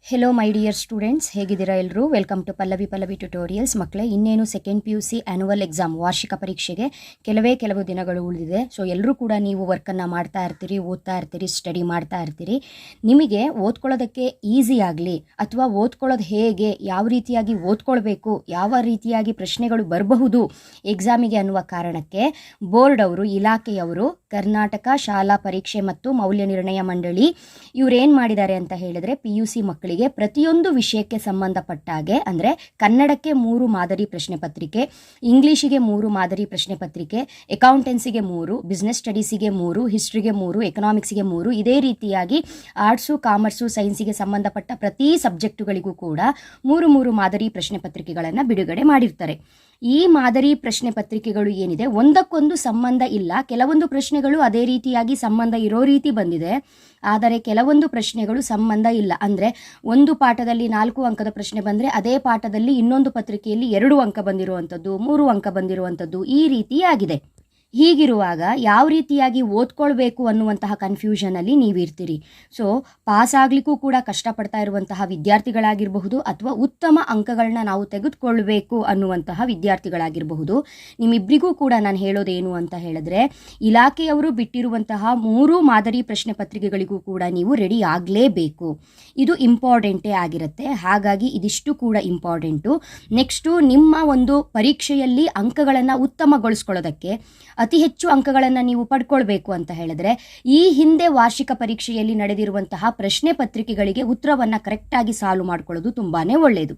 Hello my dear students, ಹೇಗಿದ್ದೀರಾ ಎಲ್ಲರೂ? Welcome to Pallavi tutorials. ಮಕ್ಕಳೇ, ಇನ್ನೇನು ಸೆಕೆಂಡ್ PUC ಆ್ಯನುವಲ್ ಎಕ್ಸಾಮ್ ವಾರ್ಷಿಕ ಪರೀಕ್ಷೆಗೆ ಕೆಲವು ದಿನಗಳು ಉಳಿದಿದೆ. ಸೊ ಎಲ್ಲರೂ ಕೂಡ ನೀವು ವರ್ಕನ್ನು ಮಾಡ್ತಾ ಇರ್ತೀರಿ, ಓದ್ತಾ ಇರ್ತೀರಿ, ಸ್ಟಡಿ ಮಾಡ್ತಾ ಇರ್ತೀರಿ. ನಿಮಗೆ ಓದ್ಕೊಳ್ಳೋದಕ್ಕೆ ಈಸಿ ಆಗಲಿ ಅಥವಾ ಓದ್ಕೊಳ್ಳೋದು ಹೇಗೆ, ಯಾವ ರೀತಿಯಾಗಿ ಓದ್ಕೊಳ್ಬೇಕು, ಯಾವ ರೀತಿಯಾಗಿ ಪ್ರಶ್ನೆಗಳು ಬರಬಹುದು ಎಕ್ಸಾಮಿಗೆ ಅನ್ನುವ ಕಾರಣಕ್ಕೆ ಬೋರ್ಡ್ ಅವರು, ಇಲಾಖೆಯವರು, ಕರ್ನಾಟಕ ಶಾಲಾ ಪರೀಕ್ಷೆ ಮತ್ತು ಮೌಲ್ಯ ನಿರ್ಣಯ ಮಂಡಳಿ ಇವರೇನು ಮಾಡಿದ್ದಾರೆ ಅಂತ ಹೇಳಿದ್ರೆ, PUC ಮಕ್ಕಳಿಗೆ ಪ್ರತಿಯೊಂದು ವಿಷಯಕ್ಕೆ ಸಂಬಂಧಪಟ್ಟ ಹಾಗೆ, ಅಂದರೆ ಕನ್ನಡಕ್ಕೆ 3 ಮಾದರಿ ಪ್ರಶ್ನೆ ಪತ್ರಿಕೆ, ಇಂಗ್ಲಿಷಿಗೆ 3 ಮಾದರಿ ಪ್ರಶ್ನೆ ಪತ್ರಿಕೆ, ಅಕೌಂಟೆನ್ಸಿಗೆ 3, ಬಿಸ್ನೆಸ್ ಸ್ಟಡೀಸಿಗೆ 3, ಹಿಸ್ಟ್ರಿಗೆ 3, ಎಕನಾಮಿಕ್ಸ್ಗೆ 3, ಇದೇ ರೀತಿಯಾಗಿ ಆರ್ಟ್ಸು, ಕಾಮರ್ಸು, ಸೈನ್ಸಿಗೆ ಸಂಬಂಧಪಟ್ಟ ಪ್ರತಿ ಸಬ್ಜೆಕ್ಟುಗಳಿಗೂ ಕೂಡ 3 ಮಾದರಿ ಪ್ರಶ್ನೆ ಪತ್ರಿಕೆಗಳನ್ನು ಬಿಡುಗಡೆ ಮಾಡಿರ್ತಾರೆ. ಈ ಮಾದರಿ ಪ್ರಶ್ನೆ ಪತ್ರಿಕೆಗಳು ಏನಿದೆ, ಒಂದಕ್ಕೊಂದು ಸಂಬಂಧ ಇಲ್ಲ. ಕೆಲವೊಂದು ಪ್ರಶ್ನೆಗಳು ಅದೇ ರೀತಿಯಾಗಿ ಸಂಬಂಧ ಇರೋ ರೀತಿ ಬಂದಿದೆ, ಆದರೆ ಕೆಲವೊಂದು ಪ್ರಶ್ನೆಗಳು ಸಂಬಂಧ ಇಲ್ಲ. ಅಂದರೆ ಒಂದು ಪಾಠದಲ್ಲಿ 4 ಅಂಕದ ಪ್ರಶ್ನೆ ಬಂದರೆ ಅದೇ ಪಾಠದಲ್ಲಿ ಇನ್ನೊಂದು ಪತ್ರಿಕೆಯಲ್ಲಿ 2 ಅಂಕ ಬಂದಿರುವಂಥದ್ದು, 3 ಅಂಕ ಬಂದಿರುವಂಥದ್ದು, ಈ ರೀತಿಯಾಗಿದೆ. ಹೀಗಿರುವಾಗ ಯಾವ ರೀತಿಯಾಗಿ ಓದ್ಕೊಳ್ಬೇಕು ಅನ್ನುವಂತಹ ಕನ್ಫ್ಯೂಷನಲ್ಲಿ ನೀವಿರ್ತೀರಿ. ಸೊ ಪಾಸ್ ಆಗಲಿಕ್ಕೂ ಕೂಡ ಕಷ್ಟಪಡ್ತಾ ಇರುವಂತಹ ವಿದ್ಯಾರ್ಥಿಗಳಾಗಿರಬಹುದು ಅಥವಾ ಉತ್ತಮ ಅಂಕಗಳನ್ನ ನಾವು ತೆಗೆದುಕೊಳ್ಬೇಕು ಅನ್ನುವಂತಹ ವಿದ್ಯಾರ್ಥಿಗಳಾಗಿರಬಹುದು. ನಿಮ್ಮಿಬ್ಬರಿಗೂ ಕೂಡ ನಾನು ಹೇಳೋದೇನು ಅಂತ ಹೇಳಿದ್ರೆ, ಇಲಾಖೆಯವರು ಬಿಟ್ಟಿರುವಂತಹ 3 ಮಾದರಿ ಪ್ರಶ್ನೆ ಪತ್ರಿಕೆಗಳಿಗೂ ಕೂಡ ನೀವು ರೆಡಿ ಆಗಲೇಬೇಕು. ಇದು ಇಂಪಾರ್ಟೆಂಟೇ ಆಗಿರುತ್ತೆ. ಹಾಗಾಗಿ ಇದಿಷ್ಟು ಕೂಡ ಇಂಪಾರ್ಟೆಂಟು. ನೆಕ್ಸ್ಟು, ನಿಮ್ಮ ಒಂದು ಪರೀಕ್ಷೆಯಲ್ಲಿ ಅಂಕಗಳನ್ನು ಉತ್ತಮಗೊಳಿಸ್ಕೊಳ್ಳೋದಕ್ಕೆ, ಅತಿ ಹೆಚ್ಚು ಅಂಕಗಳನ್ನು ನೀವು ಪಡ್ಕೊಳ್ಬೇಕು ಅಂತ ಹೇಳಿದ್ರೆ, ಈ ಹಿಂದೆ ವಾರ್ಷಿಕ ಪರೀಕ್ಷೆಯಲ್ಲಿ ನಡೆದಿರುವಂತಹ ಪ್ರಶ್ನೆ ಪತ್ರಿಕೆಗಳಿಗೆ ಉತ್ತರವನ್ನು ಕರೆಕ್ಟಾಗಿ ಸಾಲ್ವ್ ಮಾಡ್ಕೊಳ್ಳೋದು ತುಂಬಾ ಒಳ್ಳೆಯದು.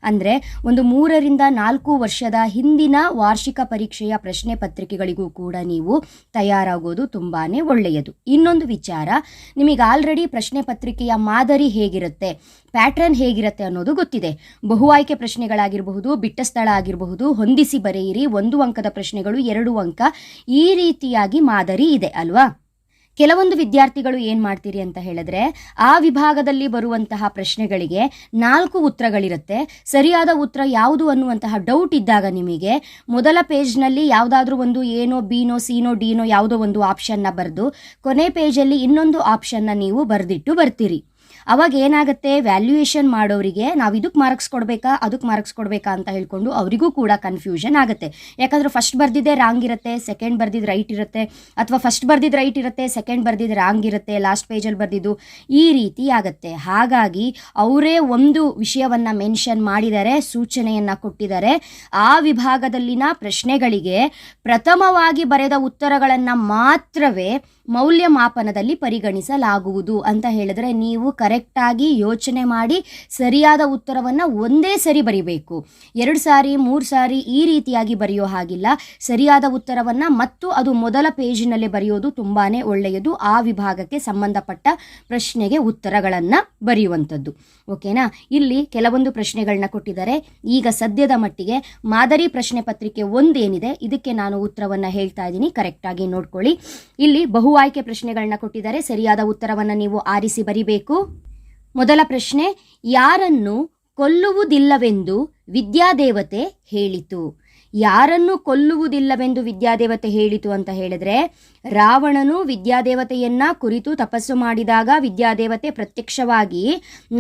ಅಂದರೆ ಒಂದು 3 ರಿಂದ 4 ವರ್ಷದ ಹಿಂದಿನ ವಾರ್ಷಿಕ ಪರೀಕ್ಷೆಯ ಪ್ರಶ್ನೆ ಪತ್ರಿಕೆಗಳಿಗೂ ಕೂಡ ನೀವು ತಯಾರಾಗೋದು ತುಂಬಾ ಒಳ್ಳೆಯದು. ಇನ್ನೊಂದು ವಿಚಾರ, ನಿಮಗೆ ಆಲ್ರೆಡಿ ಪ್ರಶ್ನೆ ಪತ್ರಿಕೆಯ ಮಾದರಿ ಹೇಗಿರುತ್ತೆ, ಪ್ಯಾಟ್ರನ್ ಹೇಗಿರುತ್ತೆ ಅನ್ನೋದು ಗೊತ್ತಿದೆ. ಬಹು ಆಯ್ಕೆ ಪ್ರಶ್ನೆಗಳಾಗಿರಬಹುದು, ಬಿಟ್ಟ ಸ್ಥಳ ಆಗಿರಬಹುದು, ಹೊಂದಿಸಿ ಬರೆಯಿರಿ, 1 ಅಂಕದ ಪ್ರಶ್ನೆಗಳು, 2 ಅಂಕ, ಈ ರೀತಿಯಾಗಿ ಮಾದರಿ ಇದೆ ಅಲ್ವಾ? ಕೆಲವೊಂದು ವಿದ್ಯಾರ್ಥಿಗಳು ಏನು ಮಾಡ್ತೀರಿ ಅಂತ ಹೇಳಿದ್ರೆ, ಆ ವಿಭಾಗದಲ್ಲಿ ಬರುವಂತಹ ಪ್ರಶ್ನೆಗಳಿಗೆ 4 ಉತ್ತರಗಳಿರುತ್ತೆ. ಸರಿಯಾದ ಉತ್ತರ ಯಾವುದು ಅನ್ನುವಂತಹ ಡೌಟ್ ಇದ್ದಾಗ ನಿಮಗೆ ಮೊದಲ ಪೇಜ್ನಲ್ಲಿ ಯಾವುದಾದ್ರೂ ಒಂದು ಏನೋ, ಬಿನೋ, ಸಿನೋ, ಡಿನೋ ಯಾವುದೋ ಒಂದು ಆಪ್ಷನ್ನ ಬರೆದು ಕೊನೆ ಪೇಜಲ್ಲಿ ಇನ್ನೊಂದು ಆಪ್ಷನ್ನ ನೀವು ಬರೆದಿಟ್ಟು ಬರ್ತೀರಿ. ಅವಾಗ ಏನಾಗುತ್ತೆ, ವ್ಯಾಲ್ಯೂಯೇಷನ್ ಮಾಡೋರಿಗೆ ನಾವು ಇದಕ್ಕೆ ಮಾರ್ಕ್ಸ್ ಕೊಡಬೇಕಾ, ಅದಕ್ಕೆ ಮಾರ್ಕ್ಸ್ ಕೊಡಬೇಕಾ ಅಂತ ಹೇಳ್ಕೊಂಡು ಅವರಿಗೂ ಕೂಡ ಕನ್ಫ್ಯೂಷನ್ ಆಗುತ್ತೆ. ಯಾಕಂದರೆ ಫಸ್ಟ್ ಬರ್ದಿದ್ದೆ ರಾಂಗ್ ಇರುತ್ತೆ, ಸೆಕೆಂಡ್ ಬರ್ದಿದ್ದು ರೈಟ್ ಇರುತ್ತೆ, ಅಥವಾ ಫಸ್ಟ್ ಬರ್ದಿದ್ದು ರೈಟ್ ಇರುತ್ತೆ, ಸೆಕೆಂಡ್ ಬರ್ದಿದ್ದು ರಾಂಗ್ ಇರುತ್ತೆ, ಲಾಸ್ಟ್ ಪೇಜಲ್ಲಿ ಬರ್ದಿದ್ದು, ಈ ರೀತಿ ಆಗುತ್ತೆ. ಹಾಗಾಗಿ ಅವರೇ ಒಂದು ವಿಷಯವನ್ನು ಮೆನ್ಷನ್ ಮಾಡಿದ್ದಾರೆ, ಸೂಚನೆಯನ್ನು ಕೊಟ್ಟಿದ್ದಾರೆ. ಆ ವಿಭಾಗದಲ್ಲಿನ ಪ್ರಶ್ನೆಗಳಿಗೆ ಪ್ರಥಮವಾಗಿ ಬರೆದ ಉತ್ತರಗಳನ್ನು ಮಾತ್ರವೇ ಮೌಲ್ಯಮಾಪನದಲ್ಲಿ ಪರಿಗಣಿಸಲಾಗುವುದು ಅಂತ ಹೇಳಿದ್ರೆ, ನೀವು ಕರೆಕ್ಟಾಗಿ ಯೋಚನೆ ಮಾಡಿ ಸರಿಯಾದ ಉತ್ತರವನ್ನು ಒಂದೇ ಸರಿ ಬರಿಬೇಕು. 2 ಸಾರಿ 3 ಸಾರಿ ಈ ರೀತಿಯಾಗಿ ಬರೆಯೋ ಹಾಗಿಲ್ಲ. ಸರಿಯಾದ ಉತ್ತರವನ್ನು ಮತ್ತು ಅದು ಮೊದಲ ಪೇಜಿನಲ್ಲಿ ಬರೆಯೋದು ತುಂಬಾ ಒಳ್ಳೆಯದು. ಆ ವಿಭಾಗಕ್ಕೆ ಸಂಬಂಧಪಟ್ಟ ಪ್ರಶ್ನೆಗೆ ಉತ್ತರಗಳನ್ನು ಬರೆಯುವಂಥದ್ದು. ಓಕೆನಾ? ಇಲ್ಲಿ ಕೆಲವೊಂದು ಪ್ರಶ್ನೆಗಳನ್ನ ಕೊಟ್ಟಿದ್ದಾರೆ. ಈಗ ಸದ್ಯದ ಮಟ್ಟಿಗೆ ಮಾದರಿ ಪ್ರಶ್ನೆ ಪತ್ರಿಕೆ 1 ಏನಿದೆ, ಇದಕ್ಕೆ ನಾನು ಉತ್ತರವನ್ನು ಹೇಳ್ತಾ ಇದ್ದೀನಿ, ಕರೆಕ್ಟಾಗಿ ನೋಡ್ಕೊಳ್ಳಿ. ಇಲ್ಲಿ ಬಹು ಆಯ್ಕೆ ಪ್ರಶ್ನೆಗಳನ್ನ ಕೊಟ್ಟಿದ್ದಾರೆ. ಸರಿಯಾದ ಉತ್ತರವನ್ನು ನೀವು ಆರಿಸಿ ಬರಿಬೇಕು. ಮೊದಲ ಪ್ರಶ್ನೆ, ಯಾರನ್ನು ಕೊಲ್ಲುವುದಿಲ್ಲವೆಂದು ವಿದ್ಯಾದೇವತೆ ಹೇಳಿತು? ಯಾರನ್ನು ಕೊಲ್ಲುವುದಿಲ್ಲವೆಂದು ವಿದ್ಯಾದೇವತೆ ಹೇಳಿತು ಅಂತ ಹೇಳಿದ್ರೆ, ರಾವಣನು ವಿದ್ಯಾದೇವತೆಯನ್ನ ಕುರಿತು ತಪಸ್ಸು ಮಾಡಿದಾಗ ವಿದ್ಯಾದೇವತೆ ಪ್ರತ್ಯಕ್ಷವಾಗಿ,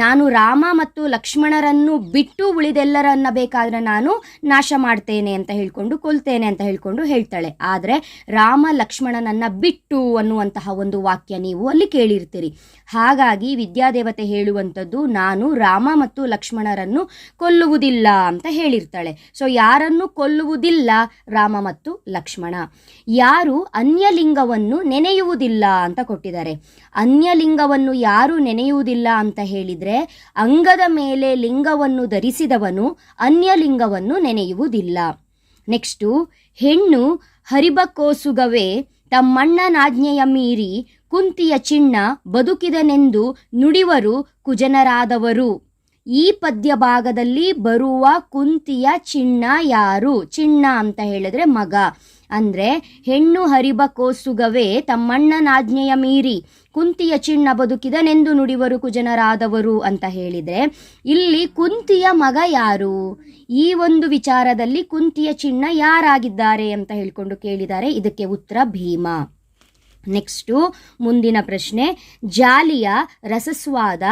ನಾನು ರಾಮ ಮತ್ತು ಲಕ್ಷ್ಮಣರನ್ನು ಬಿಟ್ಟು ಉಳಿದೆಲ್ಲರನ್ನ ಬೇಕಾದ್ರೆ ನಾನು ನಾಶ ಮಾಡ್ತೇನೆ ಅಂತ ಹೇಳ್ಕೊಂಡು, ಕೊಲ್ತೇನೆ ಅಂತ ಹೇಳ್ಕೊಂಡು ಹೇಳ್ತಾಳೆ. ಆದರೆ ರಾಮ ಲಕ್ಷ್ಮಣನನ್ನ ಬಿಟ್ಟು ಅನ್ನುವಂತಹ ಒಂದು ವಾಕ್ಯ ನೀವು ಅಲ್ಲಿ ಕೇಳಿರ್ತೀರಿ. ಹಾಗಾಗಿ ವಿದ್ಯಾದೇವತೆ ಹೇಳುವಂಥದ್ದು, ನಾನು ರಾಮ ಮತ್ತು ಲಕ್ಷ್ಮಣರನ್ನು ಕೊಲ್ಲುವುದಿಲ್ಲ ಅಂತ ಹೇಳಿರ್ತಾಳೆ. ಸೊ ಯಾರನ್ನು ಕೊಲ್ಲುವುದಿಲ್ಲ? ರಾಮ ಮತ್ತು ಲಕ್ಷ್ಮಣ. ಯಾರು ಅನ್ಯಲಿಂಗವನ್ನು ನೆನೆಯುವುದಿಲ್ಲ ಅಂತ ಕೊಟ್ಟಿದ್ದಾರೆ. ಅನ್ಯಲಿಂಗವನ್ನು ಯಾರು ನೆನೆಯುವುದಿಲ್ಲ ಅಂತ ಹೇಳಿದರೆ, ಅಂಗದ ಮೇಲೆ ಲಿಂಗವನ್ನು ಧರಿಸಿದವನು ಅನ್ಯಲಿಂಗವನ್ನು ನೆನೆಯುವುದಿಲ್ಲ. ನೆಕ್ಸ್ಟು, ಹೆಣ್ಣು ಹರಿಬಕೋಸುಗವೇ ತಮ್ಮಣ್ಣನಾಜ್ಞೆಯ ಮೀರಿ ಕುಂತಿಯ ಚಿಣ್ಣ ಬದುಕಿದನೆಂದು ನುಡಿವರು ಕುಜನರಾದವರು. ಈ ಪದ್ಯ ಭಾಗದಲ್ಲಿ ಬರುವ ಕುಂತಿಯ ಚಿಣ್ಣ ಯಾರು? ಚಿಣ್ಣ ಅಂತ ಹೇಳಿದ್ರೆ ಮಗ. ಅಂದರೆ ಹೆಣ್ಣು ಹರಿಬಕೋಸುಗವೇ ತಮ್ಮಣ್ಣನಾಜ್ಞೆಯ ಮೀರಿ ಕುಂತಿಯ ಚಿಣ್ಣ ಬದುಕಿದನೆಂದು ನುಡಿವರು ಕುಜನರಾದವರು ಅಂತ ಹೇಳಿದರೆ, ಇಲ್ಲಿ ಕುಂತಿಯ ಮಗ ಯಾರು? ಈ ಒಂದು ವಿಚಾರದಲ್ಲಿ ಕುಂತಿಯ ಚಿಣ್ಣ ಯಾರಾಗಿದ್ದಾರೆ ಅಂತ ಹೇಳ್ಕೊಂಡು ಕೇಳಿದ್ದಾರೆ. ಇದಕ್ಕೆ ಉತ್ತರ ಭೀಮ. ನೆಕ್ಸ್ಟು ಮುಂದಿನ ಪ್ರಶ್ನೆ, ಜಾಲಿಯ ರಸಸ್ವಾದ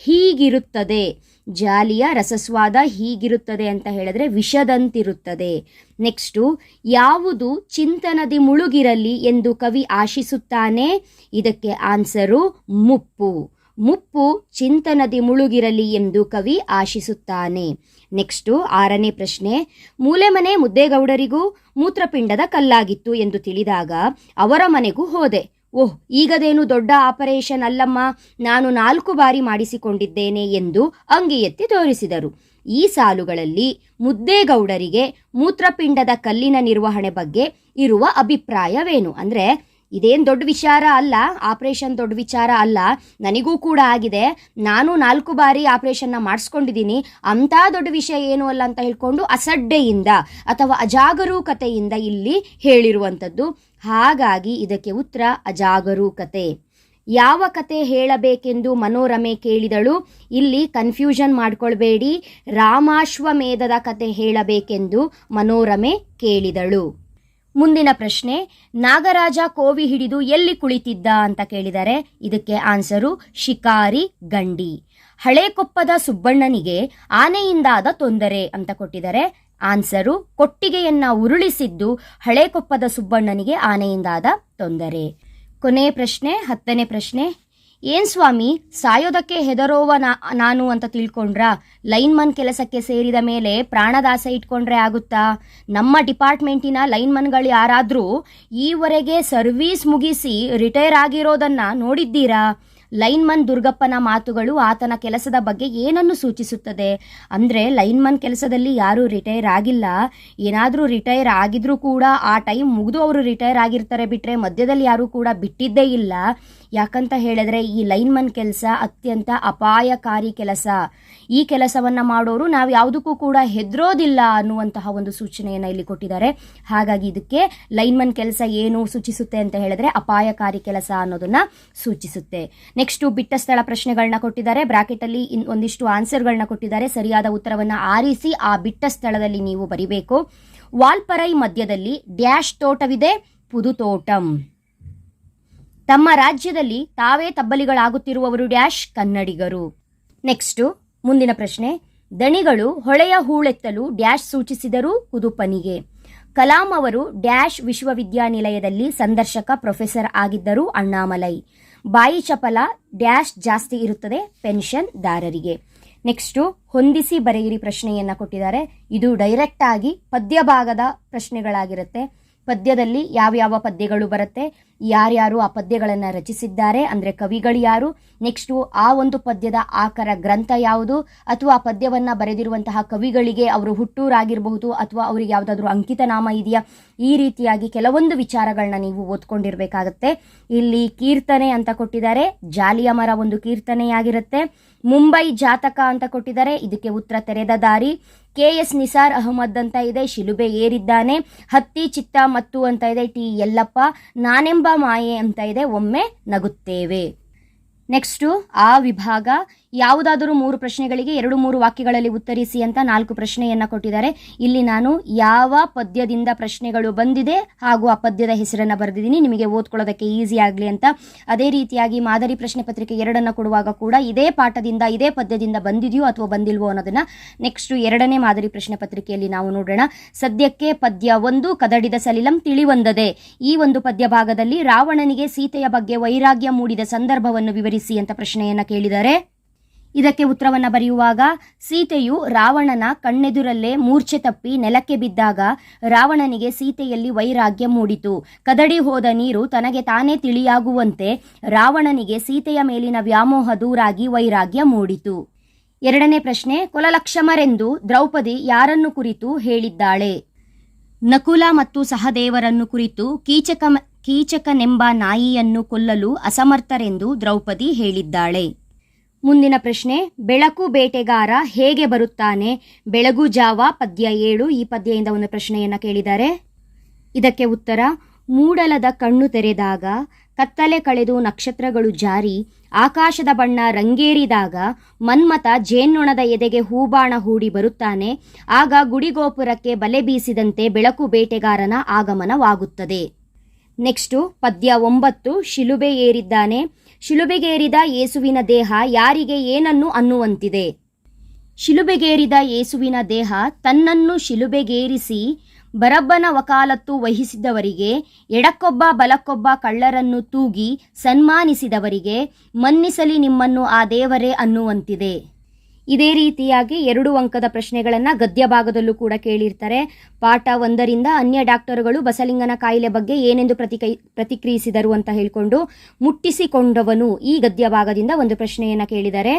ಹೀಗಿರುತ್ತದೆ. ಜಾಲಿಯ ರಸಸ್ವಾದ ಹೀಗಿರುತ್ತದೆ ಅಂತ ಹೇಳಿದ್ರೆ ವಿಷದಂತಿರುತ್ತದೆ. ನೆಕ್ಸ್ಟು, ಯಾವುದು ಚಿಂತನದಿ ಮುಳುಗಿರಲಿ ಎಂದು ಕವಿ ಆಶಿಸುತ್ತಾನೆ. ಇದಕ್ಕೆ ಆನ್ಸರು ಮುಪ್ಪು. ಮುಪ್ಪು ಚಿಂತನದಿ ಮುಳುಗಿರಲಿ ಎಂದು ಕವಿ ಆಶಿಸುತ್ತಾನೆ. ನೆಕ್ಸ್ಟು 6ನೇ ಪ್ರಶ್ನೆ, ಮೂಲೆಮನೆ ಮುದ್ದೇಗೌಡರಿಗೂ ಮೂತ್ರಪಿಂಡದ ಕಲ್ಲಾಗಿತ್ತು ಎಂದು ತಿಳಿದಾಗ ಅವರ ಮನೆಗೂ ಹೋದೆ. ಓಹ್, ಈಗದೇನು ದೊಡ್ಡ ಆಪರೇಷನ್ ಅಲ್ಲಮ್ಮ, ನಾನು 4 ಬಾರಿ ಮಾಡಿಸಿಕೊಂಡಿದ್ದೇನೆ ಎಂದು ಅಂಗಿ ಎತ್ತಿ ತೋರಿಸಿದರು. ಈ ಸಾಲುಗಳಲ್ಲಿ ಮುದ್ದೇಗೌಡರಿಗೆ ಮೂತ್ರಪಿಂಡದ ಕಲ್ಲಿನ ನಿರ್ವಹಣೆ ಬಗ್ಗೆ ಇರುವ ಅಭಿಪ್ರಾಯವೇನು? ಅಂದರೆ ಇದೇನು ದೊಡ್ಡ ವಿಚಾರ ಅಲ್ಲ, ಆಪರೇಷನ್ ದೊಡ್ಡ ವಿಚಾರ ಅಲ್ಲ, ನನಗೂ ಕೂಡ ಆಗಿದೆ, ನಾನು 4 ಬಾರಿ ಆಪರೇಷನ್ನ ಮಾಡಿಸ್ಕೊಂಡಿದ್ದೀನಿ, ಅಂಥ ದೊಡ್ಡ ವಿಷಯ ಏನೂ ಅಲ್ಲ ಅಂತ ಹೇಳ್ಕೊಂಡು ಅಸಡ್ಡೆಯಿಂದ ಅಥವಾ ಅಜಾಗರೂಕತೆಯಿಂದ ಇಲ್ಲಿ ಹೇಳಿರುವಂಥದ್ದು. ಹಾಗಾಗಿ ಇದಕ್ಕೆ ಉತ್ತರ ಅಜಾಗರೂಕತೆ. ಯಾವ ಕತೆ ಹೇಳಬೇಕೆಂದು ಮನೋರಮೆ ಕೇಳಿದಳು. ಇಲ್ಲಿ ಕನ್ಫ್ಯೂಷನ್ ಮಾಡ್ಕೊಳ್ಬೇಡಿ, ರಾಮಾಶ್ವಮೇಧದ ಕತೆ ಹೇಳಬೇಕೆಂದು ಮನೋರಮೆ ಕೇಳಿದಳು. ಮುಂದಿನ ಪ್ರಶ್ನೆ, ನಾಗರಾಜ ಕೋವಿ ಹಿಡಿದು ಎಲ್ಲಿ ಕುಳಿತಿದ್ದ ಅಂತ ಕೇಳಿದರೆ ಇದಕ್ಕೆ ಆನ್ಸರು ಶಿಕಾರಿ ಗಂಡಿ. ಹಳೇಕೊಪ್ಪದ ಸುಬ್ಬಣ್ಣನಿಗೆ ಆನೆಯಿಂದಾದ ತೊಂದರೆ ಅಂತ ಕೊಟ್ಟಿದ್ದಾರೆ. ಆನ್ಸರು ಕೊಟ್ಟಿಗೆಯನ್ನ ಉರುಳಿಸಿದ್ದು ಹಳೇಕೊಪ್ಪದ ಸುಬ್ಬಣ್ಣನಿಗೆ ಆನೆಯಿಂದಾದ ತೊಂದರೆ. ಕೊನೆ ಪ್ರಶ್ನೆ, 10ನೇ ಪ್ರಶ್ನೆ, ಏನ್ ಸ್ವಾಮಿ ಸಾಯೋದಕ್ಕೆ ಹೆದರೋವ ನಾನು ಅಂತ ತಿಳ್ಕೊಂಡ್ರ? ಲೈನ್ಮನ್ ಕೆಲಸಕ್ಕೆ ಸೇರಿದ ಮೇಲೆ ಪ್ರಾಣದಾಸ ಇಟ್ಕೊಂಡ್ರೆ ಆಗುತ್ತಾ? ನಮ್ಮ ಡಿಪಾರ್ಟ್ಮೆಂಟಿನ ಲೈನ್ಮನ್ಗಳು ಯಾರಾದರೂ ಈವರೆಗೆ ಸರ್ವೀಸ್ ಮುಗಿಸಿ ರಿಟೈರ್ ಆಗಿರೋದನ್ನ ನೋಡಿದ್ದೀರಾ? ಲೈನ್ಮನ್ ದುರ್ಗಪ್ಪನ ಮಾತುಗಳು ಆತನ ಕೆಲಸದ ಬಗ್ಗೆ ಏನನ್ನು ಸೂಚಿಸುತ್ತದೆ ಅಂದರೆ, ಲೈನ್ಮನ್ ಕೆಲಸದಲ್ಲಿ ಯಾರೂ ರಿಟೈರ್ ಆಗಿಲ್ಲ, ಏನಾದರೂ ರಿಟೈರ್ ಆಗಿದ್ರೂ ಕೂಡ ಆ ಟೈಮ್ ಮುಗಿದು ಅವರು ರಿಟೈರ್ ಆಗಿರ್ತಾರೆ ಬಿಟ್ಟರೆ ಮಧ್ಯದಲ್ಲಿ ಯಾರೂ ಕೂಡ ಬಿಟ್ಟಿದ್ದೇ ಇಲ್ಲ. ಯಾಕಂತ ಹೇಳಿದ್ರೆ ಈ ಲೈನ್ಮನ್ ಕೆಲಸ ಅತ್ಯಂತ ಅಪಾಯಕಾರಿ ಕೆಲಸ. ಈ ಕೆಲಸವನ್ನು ಮಾಡೋರು ನಾವು ಯಾವುದಕ್ಕೂ ಕೂಡ ಹೆದರೋದಿಲ್ಲ ಅನ್ನುವಂತಹ ಒಂದು ಸೂಚನೆಯನ್ನು ಇಲ್ಲಿ ಕೊಟ್ಟಿದ್ದಾರೆ. ಹಾಗಾಗಿ ಇದಕ್ಕೆ ಲೈನ್ಮನ್ ಕೆಲಸ ಏನು ಸೂಚಿಸುತ್ತೆ ಅಂತ ಹೇಳಿದ್ರೆ ಅಪಾಯಕಾರಿ ಕೆಲಸ ಅನ್ನೋದನ್ನ ಸೂಚಿಸುತ್ತೆ. ನೆಕ್ಸ್ಟು ಬಿಟ್ಟ ಸ್ಥಳ ಪ್ರಶ್ನೆಗಳನ್ನ ಕೊಟ್ಟಿದ್ದಾರೆ. ಬ್ರಾಕೆಟಲ್ಲಿ ಒಂದಿಷ್ಟು ಆನ್ಸರ್ಗಳನ್ನ ಕೊಟ್ಟಿದ್ದಾರೆ. ಸರಿಯಾದ ಉತ್ತರವನ್ನು ಆರಿಸಿ ಆ ಬಿಟ್ಟ ಸ್ಥಳದಲ್ಲಿ ನೀವು ಬರಿಬೇಕು. ವಾಲ್ಪರೈ ಮಧ್ಯದಲ್ಲಿ ಡ್ಯಾಶ್ ತೋಟವಿದೆ, ಪುದುತೋಟಂ. ತಮ್ಮ ರಾಜ್ಯದಲ್ಲಿ ತಾವೇ ತಬ್ಬಲಿಗಳಾಗುತ್ತಿರುವವರು ಡ್ಯಾಶ್ ಕನ್ನಡಿಗರು. ನೆಕ್ಸ್ಟು ಮುಂದಿನ ಪ್ರಶ್ನೆ, ದಣಿಗಳು ಹೊಳೆಯ ಹೂಳೆತ್ತಲು ಡ್ಯಾಶ್ ಸೂಚಿಸಿದರು ಕುದುಪನಿಗೆ. ಕಲಾಂ ಅವರು ಡ್ಯಾಶ್ ವಿಶ್ವವಿದ್ಯಾನಿಲಯದಲ್ಲಿ ಸಂದರ್ಶಕ ಪ್ರೊಫೆಸರ್ ಆಗಿದ್ದರು ಅಣ್ಣಾಮಲೈ. ಬಾಯಿ ಚಪಲ ಡ್ಯಾಶ್ ಜಾಸ್ತಿ ಇರುತ್ತದೆ ಪೆನ್ಷನ್ ದಾರರಿಗೆ. ನೆಕ್ಸ್ಟು ಹೊಂದಿಸಿ ಬರೆಯಿರಿ ಪ್ರಶ್ನೆಯನ್ನು ಕೊಟ್ಟಿದ್ದಾರೆ. ಇದು ಡೈರೆಕ್ಟ್ ಆಗಿ ಪದ್ಯ ಭಾಗದ ಪ್ರಶ್ನೆಗಳಾಗಿರುತ್ತೆ. ಪದ್ಯದಲ್ಲಿ ಯಾವ್ಯಾವ ಪದ್ಯಗಳು ಬರುತ್ತೆ, ಯಾರ್ಯಾರು ಆ ಪದ್ಯಗಳನ್ನು ರಚಿಸಿದ್ದಾರೆ ಅಂದರೆ ಕವಿಗಳು ಯಾರು, ನೆಕ್ಸ್ಟು ಆ ಒಂದು ಪದ್ಯದ ಆಕರ ಗ್ರಂಥ ಯಾವುದು, ಅಥವಾ ಆ ಪದ್ಯವನ್ನು ಬರೆದಿರುವಂತಹ ಕವಿಗಳಿಗೆ ಅವರು ಹುಟ್ಟೂರಾಗಿರಬಹುದು ಅಥವಾ ಅವರಿಗೆ ಯಾವುದಾದ್ರೂ ಅಂಕಿತ ನಾಮ ಇದೆಯಾ, ಈ ರೀತಿಯಾಗಿ ಕೆಲವೊಂದು ವಿಚಾರಗಳನ್ನ ನೀವು ಓದ್ಕೊಂಡಿರಬೇಕಾಗತ್ತೆ. ಇಲ್ಲಿ ಕೀರ್ತನೆ ಅಂತ ಕೊಟ್ಟಿದ್ದಾರೆ, ಜಾಲಿಯ ಮರ ಒಂದು ಕೀರ್ತನೆಯಾಗಿರುತ್ತೆ. ಮುಂಬೈ ಜಾತಕ ಅಂತ ಕೊಟ್ಟಿದ್ದಾರೆ, ಇದಕ್ಕೆ ಉತ್ತರ ತೆರೆದ ದಾರಿ. KS ನಿಸಾರ್ ಅಹಮದ್ ಅಂತ ಇದೆ, ಶಿಲುಬೆ ಏರಿದ್ದಾನೆ. ಹತ್ತಿ ಚಿತ್ತ ಮತ್ತು ಅಂತ ಇದೆ, ಟಿ ಯಲ್ಲಪ್ಪ. ನಾನೆಂಬ ಮಾಯೆ ಅಂತ ಇದೆ, ಒಮ್ಮೆ ನಗುತ್ತೇವೆ. ನೆಕ್ಸ್ಟು ಆ ವಿಭಾಗ ಯಾವುದಾದರೂ 3 ಪ್ರಶ್ನೆಗಳಿಗೆ 2-3 ವಾಕ್ಯಗಳಲ್ಲಿ ಉತ್ತರಿಸಿ ಅಂತ 4 ಪ್ರಶ್ನೆಯನ್ನು ಕೊಟ್ಟಿದ್ದಾರೆ. ಇಲ್ಲಿ ನಾನು ಯಾವ ಪದ್ಯದಿಂದ ಪ್ರಶ್ನೆಗಳು ಬಂದಿದೆ ಹಾಗೂ ಆ ಪದ್ಯದ ಹೆಸರನ್ನು ಬರೆದಿದ್ದೀನಿ, ನಿಮಗೆ ಓದ್ಕೊಳ್ಳೋದಕ್ಕೆ ಈಸಿ ಆಗಲಿ ಅಂತ. ಅದೇ ರೀತಿಯಾಗಿ ಮಾದರಿ ಪ್ರಶ್ನೆ ಪತ್ರಿಕೆ 2 ಕೊಡುವಾಗ ಕೂಡ ಇದೇ ಪಾಠದಿಂದ ಇದೇ ಪದ್ಯದಿಂದ ಬಂದಿದೆಯೋ ಅಥವಾ ಬಂದಿಲ್ವೋ ಅನ್ನೋದನ್ನು ನೆಕ್ಸ್ಟು 2ನೇ ಮಾದರಿ ಪ್ರಶ್ನೆ ಪತ್ರಿಕೆಯಲ್ಲಿ ನಾವು ನೋಡೋಣ. ಸದ್ಯಕ್ಕೆ ಪದ್ಯ 1 ಕದಡಿದ ಸಲಿಲಂ ತಿಳಿವಂದದೆ. ಈ ಒಂದು ಪದ್ಯ ಭಾಗದಲ್ಲಿ ರಾವಣನಿಗೆ ಸೀತೆಯ ಬಗ್ಗೆ ವೈರಾಗ್ಯ ಮೂಡಿದ ಸಂದರ್ಭವನ್ನು ವಿವರಿಸಿ ಅಂತ ಪ್ರಶ್ನೆಯನ್ನು ಕೇಳಿದ್ದಾರೆ. ಇದಕ್ಕೆ ಉತ್ತರವನ್ನು ಬರೆಯುವಾಗ, ಸೀತೆಯು ರಾವಣನ ಕಣ್ಣೆದುರಲ್ಲೇ ಮೂರ್ಛೆ ತಪ್ಪಿ ನೆಲಕ್ಕೆ ಬಿದ್ದಾಗ ರಾವಣನಿಗೆ ಸೀತೆಯಲ್ಲಿ ವೈರಾಗ್ಯ ಮೂಡಿತು. ಕದಡಿ ಹೋದ ನೀರು ತನಗೆ ತಾನೇ ತಿಳಿಯಾಗುವಂತೆ ರಾವಣನಿಗೆ ಸೀತೆಯ ಮೇಲಿನ ವ್ಯಾಮೋಹ ದೂರಾಗಿ ವೈರಾಗ್ಯ ಮೂಡಿತು. 2ನೇ ಪ್ರಶ್ನೆ, ಕೊಲಲಕ್ಷಮರೆಂದು ದ್ರೌಪದಿ ಯಾರನ್ನು ಕುರಿತು ಹೇಳಿದ್ದಾಳೆ? ನಕುಲ ಮತ್ತು ಸಹದೇವರನ್ನು ಕುರಿತು ಕೀಚಕನೆಂಬ ನಾಯಿಯನ್ನು ಕೊಲ್ಲಲು ಅಸಮರ್ಥರೆಂದು ದ್ರೌಪದಿ ಹೇಳಿದ್ದಾಳೆ. ಮುಂದಿನ ಪ್ರಶ್ನೆ, ಬೆಳಕು ಬೇಟೆಗಾರ ಹೇಗೆ ಬರುತ್ತಾನೆ? ಬೆಳಗು ಜಾವ ಪದ್ಯ 7. ಈ ಪದ್ಯದಿಂದ ಒಂದು ಪ್ರಶ್ನೆಯನ್ನು ಕೇಳಿದ್ದಾರೆ. ಇದಕ್ಕೆ ಉತ್ತರ, ಮೂಡಲದ ಕಣ್ಣು ತೆರೆದಾಗ ಕತ್ತಲೆ ಕಳೆದು ನಕ್ಷತ್ರಗಳು ಜಾರಿ ಆಕಾಶದ ಬಣ್ಣ ರಂಗೇರಿದಾಗ ಮನ್ಮಥ ಜೇನ್ನೊಣದ ಎದೆಗೆ ಹೂಬಾಣ ಹೂಡಿ ಬರುತ್ತಾನೆ. ಆಗ ಗುಡಿಗೋಪುರಕ್ಕೆ ಬಲೆ ಬೀಸಿದಂತೆ ಬೆಳಕು ಬೇಟೆಗಾರನ ಆಗಮನವಾಗುತ್ತದೆ. ನೆಕ್ಸ್ಟು ಪದ್ಯ 9 ಶಿಲುಬೆ ಏರಿದ್ದಾನೆ. ಶಿಲುಬೆಗೇರಿದ ಯೇಸುವಿನ ದೇಹ ಯಾರಿಗೆ ಏನನ್ನು ಅನ್ನುವಂತಿದೆ. ಶಿಲುಬೆಗೇರಿದ ಯೇಸುವಿನ ದೇಹ ತನ್ನನ್ನು ಶಿಲುಬೆಗೇರಿಸಿ ಬರಬ್ಬನ ವಕಾಲತ್ತು ವಹಿಸಿದವರಿಗೆ, ಎಡಕ್ಕೊಬ್ಬ ಬಲಕ್ಕೊಬ್ಬ ಕಳ್ಳರನ್ನು ತೂಗಿ ಸನ್ಮಾನಿಸಿದವರಿಗೆ, ಮನ್ನಿಸಲಿ ನಿಮ್ಮನ್ನು ಆ ದೇವರೇ ಅನ್ನುವಂತಿದೆ. ಇದೇ ರೀತಿಯಾಗಿ 2 ಅಂಕದ ಪ್ರಶ್ನೆಗಳನ್ನು ಗದ್ಯ ಭಾಗದಲ್ಲೂ ಕೂಡ ಕೇಳಿರ್ತಾರೆ. ಪಾಠ 1ರಿಂದ ಅನ್ಯ ಡಾಕ್ಟರುಗಳು ಬಸಲಿಂಗನ ಕಾಯಿಲೆ ಬಗ್ಗೆ ಏನೆಂದು ಪ್ರತಿಕ್ರಿಯಿಸಿದರು ಅಂತ ಹೇಳಿಕೊಂಡು ಮುಟ್ಟಿಸಿಕೊಂಡವನು, ಈ ಗದ್ಯ ಭಾಗದಿಂದ ಒಂದು ಪ್ರಶ್ನೆಯನ್ನು ಕೇಳಿದ್ದಾರೆ.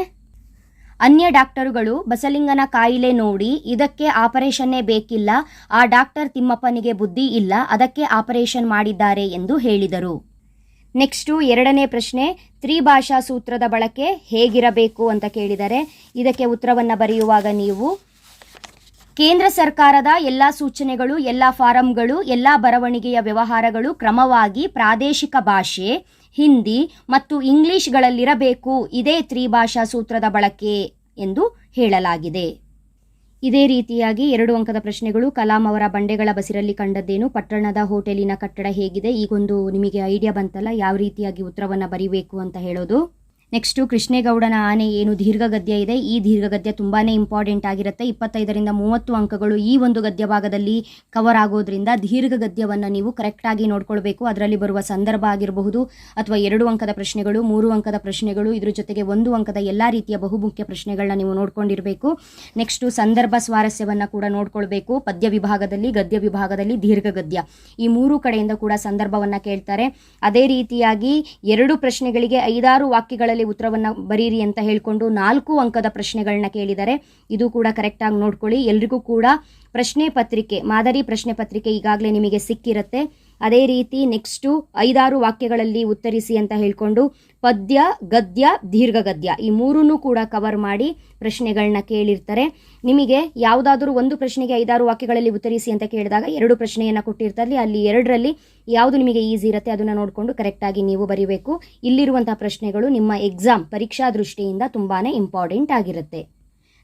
ಅನ್ಯ ಡಾಕ್ಟರುಗಳು ಬಸಲಿಂಗನ ಕಾಯಿಲೆ ನೋಡಿ ಇದಕ್ಕೆ ಆಪರೇಷನ್ನೇ ಬೇಕಿಲ್ಲ, ಆ ಡಾಕ್ಟರ್ ತಿಮ್ಮಪ್ಪನಿಗೆ ಬುದ್ಧಿ ಇಲ್ಲ, ಅದಕ್ಕೆ ಆಪರೇಷನ್ ಮಾಡಿದ್ದಾರೆ ಎಂದು ಹೇಳಿದರು. ನೆಕ್ಸ್ಟು 2ನೇ ಪ್ರಶ್ನೆ, ತ್ರಿಭಾಷಾ ಸೂತ್ರದ ಬಳಕೆ ಹೇಗಿರಬೇಕು ಅಂತ ಕೇಳಿದರೆ, ಇದಕ್ಕೆ ಉತ್ತರವನ್ನು ಬರೆಯುವಾಗ ನೀವು ಕೇಂದ್ರ ಸರ್ಕಾರದ ಎಲ್ಲ ಸೂಚನೆಗಳು, ಎಲ್ಲ ಫಾರಂಗಳು, ಎಲ್ಲ ಬರವಣಿಗೆಯ ವ್ಯವಹಾರಗಳು ಕ್ರಮವಾಗಿ ಪ್ರಾದೇಶಿಕ ಭಾಷೆ ಹಿಂದಿ ಮತ್ತು ಇಂಗ್ಲಿಷ್ಗಳಲ್ಲಿರಬೇಕು, ಇದೇ ತ್ರಿಭಾಷಾ ಸೂತ್ರದ ಬಳಕೆ ಎಂದು ಹೇಳಲಾಗಿದೆ. ಇದೇ ರೀತಿಯಾಗಿ 2 ಅಂಕದ ಪ್ರಶ್ನೆಗಳು, ಕಲಾಂ ಅವರ ಬಂಡೆಗಳ ಬಸಿರಲ್ಲಿ ಕಂಡದ್ದೇನು, ಪಟ್ಟಣದ ಹೋಟೆಲಿನ ಕಟ್ಟಡ ಹೇಗಿದೆ. ಈಗೊಂದು ನಿಮಗೆ ಐಡಿಯಾ ಬಂತಲ್ಲ ಯಾವ ರೀತಿಯಾಗಿ ಉತ್ತರವನ್ನು ಬರೀಬೇಕು ಅಂತ ಹೇಳೋದು. ನೆಕ್ಸ್ಟು ಕೃಷ್ಣೇಗೌಡನ ಆನೆ ಏನು ದೀರ್ಘ ಗದ್ಯ ಇದೆ. ಈ ದೀರ್ಘ ಗದ್ಯ ತುಂಬಾ ಇಂಪಾರ್ಟೆಂಟ್ ಆಗಿರುತ್ತೆ. 25ರಿಂದ 30 ಅಂಕಗಳು ಈ ಒಂದು ಗದ್ಯ ಭಾಗದಲ್ಲಿ ಕವರ್ ಆಗೋದ್ರಿಂದ ದೀರ್ಘ ಗದ್ಯವನ್ನು ನೀವು ಕರೆಕ್ಟಾಗಿ ನೋಡ್ಕೊಳ್ಬೇಕು. ಅದರಲ್ಲಿ ಬರುವ ಸಂದರ್ಭ ಆಗಿರಬಹುದು ಅಥವಾ 2 ಅಂಕದ ಪ್ರಶ್ನೆಗಳು, 3 ಅಂಕದ ಪ್ರಶ್ನೆಗಳು, ಇದ್ರ ಜೊತೆಗೆ 1 ಅಂಕದ ಎಲ್ಲ ರೀತಿಯ ಬಹುಮುಖ್ಯ ಪ್ರಶ್ನೆಗಳನ್ನ ನೀವು ನೋಡ್ಕೊಂಡಿರಬೇಕು. ನೆಕ್ಸ್ಟು ಸಂದರ್ಭ ಸ್ವಾರಸ್ಯವನ್ನು ಕೂಡ ನೋಡ್ಕೊಳ್ಬೇಕು. ಪದ್ಯ ವಿಭಾಗದಲ್ಲಿ, ಗದ್ಯ ವಿಭಾಗದಲ್ಲಿ ದೀರ್ಘ ಗದ್ಯ, ಈ 3 ಕಡೆಯಿಂದ ಕೂಡ ಸಂದರ್ಭವನ್ನು ಕೇಳ್ತಾರೆ. ಅದೇ ರೀತಿಯಾಗಿ 2 ಪ್ರಶ್ನೆಗಳಿಗೆ 5-6 ವಾಕ್ಯಗಳಲ್ಲಿ ಉತ್ತರವನ್ನು ಬರೀರಿ ಅಂತ ಹೇಳಿಕೊಂಡು 4 ಅಂಕದ ಪ್ರಶ್ನೆಗಳನ್ನ ಕೇಳಿದರೆ, ಇದು ಕೂಡ ಕರೆಕ್ಟಾಗಿ ನೋಡ್ಕೊಳ್ಳಿ. ಎಲ್ರಿಗೂ ಕೂಡ ಪ್ರಶ್ನೆ ಪತ್ರಿಕೆ, ಮಾದರಿ ಪ್ರಶ್ನೆ ಪತ್ರಿಕೆ ಈಗಾಗಲೇ ನಿಮಗೆ ಸಿಕ್ಕಿರುತ್ತೆ. ಅದೇ ರೀತಿ ನೆಕ್ಸ್ಟು 5-6 ವಾಕ್ಯಗಳಲ್ಲಿ ಉತ್ತರಿಸಿ ಅಂತ ಹೇಳಿಕೊಂಡು ಪದ್ಯ, ಗದ್ಯ, ದೀರ್ಘ ಗದ್ಯ ಈ 3 ಕೂಡ ಕವರ್ ಮಾಡಿ ಪ್ರಶ್ನೆಗಳನ್ನ ಕೇಳಿರ್ತಾರೆ. ನಿಮಗೆ ಯಾವುದಾದ್ರೂ ಒಂದು ಪ್ರಶ್ನೆಗೆ 5-6 ವಾಕ್ಯಗಳಲ್ಲಿ ಉತ್ತರಿಸಿ ಅಂತ ಕೇಳಿದಾಗ 2 ಪ್ರಶ್ನೆಯನ್ನು ಕೊಟ್ಟಿರ್ತಾರೆ. ಅಲ್ಲಿ 2ರಲ್ಲಿ ಯಾವುದು ನಿಮಗೆ ಈಸಿ ಇರುತ್ತೆ ಅದನ್ನು ನೋಡಿಕೊಂಡು ಕರೆಕ್ಟಾಗಿ ನೀವು ಬರೀಬೇಕು. ಇಲ್ಲಿರುವಂತಹ ಪ್ರಶ್ನೆಗಳು ನಿಮ್ಮ ಎಕ್ಸಾಮ್ ಪರೀಕ್ಷಾ ದೃಷ್ಟಿಯಿಂದ ತುಂಬಾ ಇಂಪಾರ್ಟೆಂಟ್ ಆಗಿರುತ್ತೆ.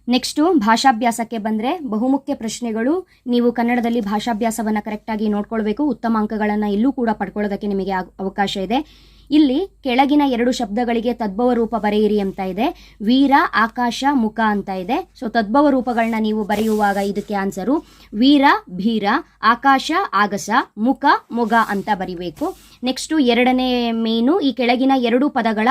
ನೆಕ್ಸ್ಟು ಭಾಷಾಭ್ಯಾಸಕ್ಕೆ ಬಂದರೆ, ಬಹುಮುಖ್ಯ ಪ್ರಶ್ನೆಗಳು, ನೀವು ಕನ್ನಡದಲ್ಲಿ ಭಾಷಾಭ್ಯಾಸವನ್ನು ಕರೆಕ್ಟಾಗಿ ನೋಡ್ಕೊಳ್ಬೇಕು. ಉತ್ತಮ ಅಂಕಗಳನ್ನು ಇಲ್ಲೂ ಕೂಡ ಪಡ್ಕೊಳ್ಳೋದಕ್ಕೆ ನಿಮಗೆ ಅವಕಾಶ ಇದೆ. ಇಲ್ಲಿ ಕೆಳಗಿನ 2 ಶಬ್ದಗಳಿಗೆ ತದ್ಭವ ರೂಪ ಬರೆಯಿರಿ ಅಂತ ಇದೆ. ವೀರ, ಆಕಾಶ, ಮುಖ ಅಂತ ಇದೆ. ಸೊ ತದ್ಭವ ರೂಪಗಳನ್ನ ನೀವು ಬರೆಯುವಾಗ ಇದಕ್ಕೆ ಆನ್ಸರು ವೀರ ಭೀರ, ಆಕಾಶ ಆಗಸ, ಮುಖ ಮೊಗ ಅಂತ ಬರಿಬೇಕು. ನೆಕ್ಸ್ಟು 2ನೇ ಮೇನು, ಈ ಕೆಳಗಿನ 2 ಪದಗಳ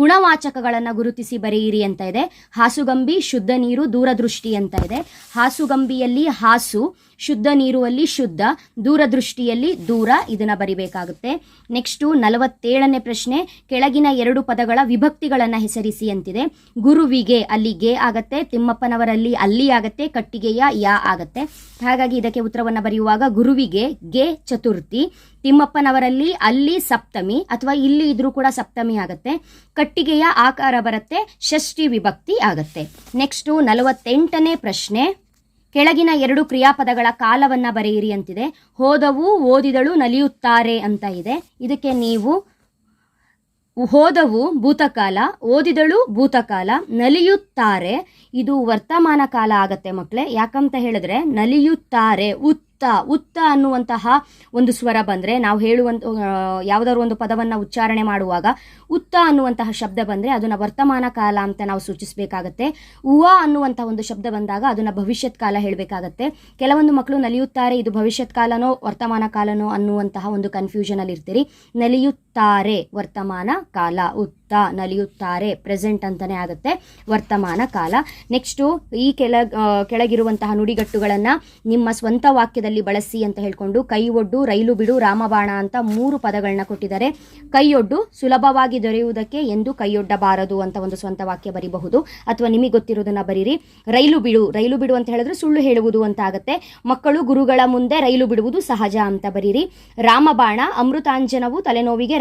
ಗುಣವಾಚಕಗಳನ್ನು ಗುರುತಿಸಿ ಬರೆಯಿರಿ ಅಂತ ಇದೆ. ಹಾಸುಗಂಬಿ, ಶುದ್ಧ ನೀರು, ದೂರದೃಷ್ಟಿ ಅಂತ ಇದೆ. ಹಾಸುಗಂಬಿಯಲ್ಲಿ ಹಾಸು, ಶುದ್ಧ ನೀರುವಲ್ಲಿ ಶುದ್ಧ, ದೂರದೃಷ್ಟಿಯಲ್ಲಿ ದೂರ, ಇದನ್ನ ಬರಿಬೇಕಾಗುತ್ತೆ. ನೆಕ್ಸ್ಟು 47ನೇ ಪ್ರಶ್ನೆ, ಕೆಳಗಿನ 2 ಪದಗಳ ವಿಭಕ್ತಿಗಳನ್ನು ಹೆಸರಿಸಿ ಅಂತಿದೆ. ಗುರುವಿಗೆ, ಅಲ್ಲಿ ಗೆ ಆಗತ್ತೆ, ತಿಮ್ಮಪ್ಪನವರಲ್ಲಿ ಅಲ್ಲಿ ಆಗತ್ತೆ, ಕಟ್ಟಿಗೆಯ ಯಾ ಆಗತ್ತೆ. ಹಾಗಾಗಿ ಇದಕ್ಕೆ ಉತ್ತರವನ್ನು ಬರೆಯುವಾಗ ಗುರುವಿಗೆ ಗೆ ಚತುರ್ಥಿ, ತಿಮ್ಮಪ್ಪನವರಲ್ಲಿ ಅಲ್ಲಿ ಸಪ್ತಮಿ ಅಥವಾ ಇಲ್ಲಿ ಇದ್ರೂ ಕೂಡ ಸಪ್ತಮಿ ಆಗತ್ತೆ, ಕಟ್ಟಿಗೆಯ ಆಕಾರ ಬರುತ್ತೆ, ಷಷ್ಠಿ ವಿಭಕ್ತಿ ಆಗತ್ತೆ. ನೆಕ್ಸ್ಟು 48ನೇ ಪ್ರಶ್ನೆ, ಕೆಳಗಿನ 2 ಕ್ರಿಯಾಪದಗಳ ಕಾಲವನ್ನು ಬರೆಯಿರಿ ಅಂತಿದೆ. ಹೋದವು, ಓದಿದಳು, ನಲಿಯುತ್ತಾರೆ ಅಂತ ಇದೆ. ಇದಕ್ಕೆ ನೀವು ಹೋದವು ಭೂತಕಾಲ, ಓದಿದಳು ಭೂತಕಾಲ, ನಲಿಯುತ್ತಾರೆ ಇದು ವರ್ತಮಾನ ಕಾಲ ಆಗತ್ತೆ ಮಕ್ಕಳೇ. ಯಾಕಂತ ಹೇಳಿದ್ರೆ ನಲಿಯುತ್ತಾರೆ, ಉತ್ತ ಅನ್ನುವಂತಹ ಒಂದು ಸ್ವರ ಬಂದರೆ, ನಾವು ಹೇಳುವಂಥ ಯಾವುದಾದ್ರು ಒಂದು ಪದವನ್ನು ಉಚ್ಚಾರಣೆ ಮಾಡುವಾಗ ಉತ್ತ ಅನ್ನುವಂತಹ ಶಬ್ದ ಬಂದರೆ ಅದನ್ನು ವರ್ತಮಾನ ಕಾಲ ಅಂತ ನಾವು ಸೂಚಿಸಬೇಕಾಗತ್ತೆ. ಅನ್ನುವಂಥ ಒಂದು ಶಬ್ದ ಬಂದಾಗ ಅದನ್ನು ಭವಿಷ್ಯತ್ ಕಾಲ ಹೇಳಬೇಕಾಗತ್ತೆ. ಕೆಲವೊಂದು ಮಕ್ಕಳು ನಲಿಯುತ್ತಾರೆ ಇದು ಭವಿಷ್ಯತ್ ಕಾಲನೋ ವರ್ತಮಾನ ಕಾಲನೋ ಅನ್ನುವಂತಹ ಒಂದು ಕನ್ಫ್ಯೂಷನಲ್ಲಿ ಇರ್ತೀರಿ. ನಲಿಯುತ್ತಾರೆ ವರ್ತಮಾನ ಕಾಲ, ನಲಿಯುತ್ತಾರೆ ಪ್ರೆಸೆಂಟ್ ಅಂತಾನೆ ಆಗುತ್ತೆ, ವರ್ತಮಾನ ಕಾಲ. ನೆಕ್ಸ್ಟು ಈ ಕೆಳಗಿರುವಂತಹ ನುಡಿಗಟ್ಟುಗಳನ್ನು ನಿಮ್ಮ ಸ್ವಂತ ವಾಕ್ಯದಲ್ಲಿ ಬಳಸಿ ಅಂತ ಹೇಳ್ಕೊಂಡು ಕೈ ಒಡ್ಡು, ರೈಲು ಬಿಡು, ರಾಮಬಾಣ ಅಂತ 3 ಪದಗಳನ್ನ ಕೊಟ್ಟಿದ್ದಾರೆ. ಕೈಯೊಡ್ಡು ಸುಲಭವಾಗಿ ದೊರೆಯುವುದಕ್ಕೆ ಎಂದು ಕೈಯೊಡ್ಡಬಾರದು ಅಂತ ಒಂದು ಸ್ವಂತ ವಾಕ್ಯ ಬರೀಬಹುದು, ಅಥವಾ ನಿಮಗೆ ಗೊತ್ತಿರೋದನ್ನ ಬರೀರಿ. ರೈಲು ಬಿಡು ಅಂತ ಹೇಳಿದ್ರೆ ಸುಳ್ಳು ಹೇಳುವುದು ಅಂತ ಆಗುತ್ತೆ. ಮಕ್ಕಳು ಗುರುಗಳ ಮುಂದೆ ರೈಲು ಬಿಡುವುದು ಸಹಜ ಅಂತ ಬರೀರಿ. ರಾಮಬಾಣ, ಅಮೃತಾಂಜನವು ತಲೆನೋವಿಗೆ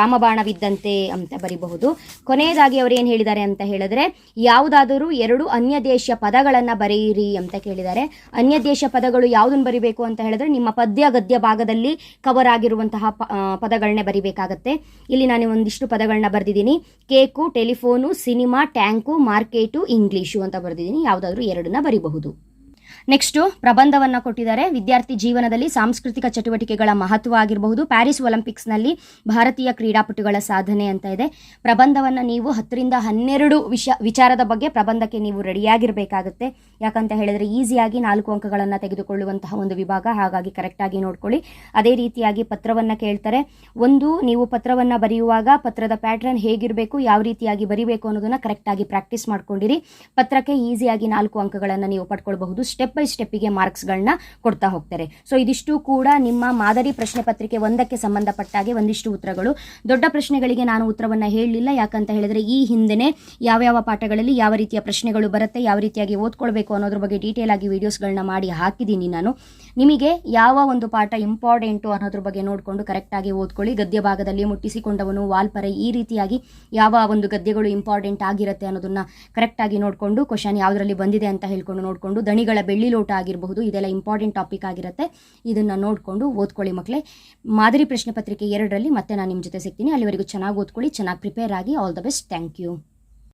ರಾಮಬಾಣವಿದ್ದಂತೆ ಅಂತ ಬರೀಬಹುದು. ಕೊನೆಯದಾಗಿ ಅವರು ಏನು ಹೇಳಿದ್ದಾರೆ ಅಂತ ಹೇಳಿದ್ರೆ, ಯಾವುದಾದರೂ 2 ಅನ್ಯ ದೇಶ ಪದಗಳನ್ನು ಬರೆಯಿರಿ ಅಂತ ಕೇಳಿದ್ದಾರೆ. ಅನ್ಯ ದೇಶ ಪದಗಳು ಯಾವುದನ್ನು ಬರಿಬೇಕು ಅಂತ ಹೇಳಿದ್ರೆ ನಿಮ್ಮ ಪದ್ಯ ಗದ್ಯ ಭಾಗದಲ್ಲಿ ಕವರ್ ಆಗಿರುವಂತಹ ಪದಗಳನ್ನೇ ಬರಿಬೇಕಾಗತ್ತೆ. ಇಲ್ಲಿ ನಾನು ಒಂದಿಷ್ಟು ಪದಗಳನ್ನ ಬರೆದಿದ್ದೀನಿ. Cake, telephone, cinema, tank, market, English ಅಂತ ಬರೆದಿದ್ದೀನಿ. ಯಾವುದಾದ್ರೂ 2ನ್ನ ಬರಿಬಹುದು. ನೆಕ್ಸ್ಟು ಪ್ರಬಂಧವನ್ನು ಕೊಟ್ಟಿದ್ದಾರೆ. ವಿದ್ಯಾರ್ಥಿ ಜೀವನದಲ್ಲಿ ಸಾಂಸ್ಕೃತಿಕ ಚಟುವಟಿಕೆಗಳ ಮಹತ್ವ ಆಗಿರಬಹುದು, ಪ್ಯಾರಿಸ್ ಒಲಿಂಪಿಕ್ಸ್ನಲ್ಲಿ ಭಾರತೀಯ ಕ್ರೀಡಾಪಟುಗಳ ಸಾಧನೆ ಅಂತ ಇದೆ. ಪ್ರಬಂಧವನ್ನು ನೀವು 10ರಿಂದ 12 ವಿಚಾರದ ಬಗ್ಗೆ ಪ್ರಬಂಧಕ್ಕೆ ನೀವು ರೆಡಿಯಾಗಿರಬೇಕಾಗುತ್ತೆ. ಯಾಕಂತ ಹೇಳಿದರೆ ಈಸಿಯಾಗಿ 4 ಅಂಕಗಳನ್ನು ತೆಗೆದುಕೊಳ್ಳುವಂತಹ ಒಂದು ವಿಭಾಗ, ಹಾಗಾಗಿ ಕರೆಕ್ಟಾಗಿ ನೋಡ್ಕೊಳ್ಳಿ. ಅದೇ ರೀತಿಯಾಗಿ ಪತ್ರವನ್ನು ಕೇಳ್ತಾರೆ. ನೀವು ಪತ್ರವನ್ನು ಬರೆಯುವಾಗ ಪತ್ರದ ಪ್ಯಾಟ್ರನ್ ಹೇಗಿರಬೇಕು, ಯಾವ ರೀತಿಯಾಗಿ ಬರೀಬೇಕು ಅನ್ನೋದನ್ನು ಕರೆಕ್ಟಾಗಿ ಪ್ರಾಕ್ಟೀಸ್ ಮಾಡ್ಕೊಂಡಿರಿ. ಪತ್ರಕ್ಕೆ ಈಸಿಯಾಗಿ 4 ಅಂಕಗಳನ್ನು ನೀವು ಪಡ್ಕೊಳ್ಬಹುದು. ಸ್ಟೆಪ್ ಬೈ ಸ್ಟೆಪ್ಪಿಗೆ ಮಾರ್ಕ್ಸ್ಗಳನ್ನ ಕೊಡ್ತಾ ಹೋಗ್ತಾರೆ. ಸೊ ಇದಿಷ್ಟು ಕೂಡ ನಿಮ್ಮ ಮಾದರಿ ಪ್ರಶ್ನೆ ಪತ್ರಿಕೆ 1ಕ್ಕೆ ಸಂಬಂಧಪಟ್ಟಾಗೆ ಒಂದಿಷ್ಟು ಉತ್ತರಗಳು. ದೊಡ್ಡ ಪ್ರಶ್ನೆಗಳಿಗೆ ನಾನು ಉತ್ತರವನ್ನು ಹೇಳಲಿಲ್ಲ, ಯಾಕಂತ ಹೇಳಿದರೆ ಈ ಹಿಂದೆನೇ ಯಾವ್ಯಾವ ಪಾಠಗಳಲ್ಲಿ ಯಾವ ರೀತಿಯ ಪ್ರಶ್ನೆಗಳು ಬರುತ್ತೆ, ಯಾವ ರೀತಿಯಾಗಿ ಓದ್ಕೊಳ್ಬೇಕು ಅನ್ನೋದ್ರ ಬಗ್ಗೆ ಡೀಟೇಲ್ ಆಗಿ ವಿಡಿಯೋಸ್ಗಳನ್ನ ಮಾಡಿ ಹಾಕಿದ್ದೀನಿ ನಾನು. ನಿಮಗೆ ಯಾವ ಒಂದು ಪಾಠ ಇಂಪಾರ್ಟೆಂಟು ಅನ್ನೋದ್ರ ಬಗ್ಗೆ ನೋಡಿಕೊಂಡು ಕರೆಕ್ಟಾಗಿ ಓದ್ಕೊಳ್ಳಿ. ಗದ್ಯ ಭಾಗದಲ್ಲಿ ಮುಟ್ಟಿಸಿಕೊಂಡವನು, ವಾಲ್ಪರೆ, ಈ ರೀತಿಯಾಗಿ ಯಾವ ಒಂದು ಗದ್ಯಗಳು ಇಂಪಾರ್ಟೆಂಟ್ ಆಗಿರುತ್ತೆ ಅನ್ನೋದನ್ನ ಕರೆಕ್ಟಾಗಿ ನೋಡಿಕೊಂಡು ಕ್ವಶನ್ ಯಾವುದರಲ್ಲಿ ಬಂದಿದೆ ಅಂತ ಹೇಳ್ಕೊಂಡು ನೋಡಿಕೊಂಡು, ದಣಿಗಳ ಬೆಳ್ಳಿ ಲೋಟ ಆಗಿರಬಹುದು, ಇದೆಲ್ಲ ಇಂಪಾರ್ಟೆಂಟ್ ಟಾಪಿಕ್ ಆಗಿರುತ್ತೆ. ಇದನ್ನು ನೋಡಿಕೊಂಡು ಓದ್ಕೊಳ್ಳಿ ಮಕ್ಕಳೇ. ಮಾದರಿ ಪ್ರಶ್ನೆ ಪತ್ರಿಕೆ 2ರಲ್ಲಿ ಮತ್ತೆ ನಾನು ನಿಮ್ಮ ಜೊತೆ ಸಿಗ್ತೀನಿ. ಅಲ್ಲಿವರೆಗೂ ಚೆನ್ನಾಗಿ ಓದ್ಕೊಳ್ಳಿ, ಚೆನ್ನಾಗಿ ಪ್ರಿಪೇರ್ ಆಗಿ. All the best. Thank you.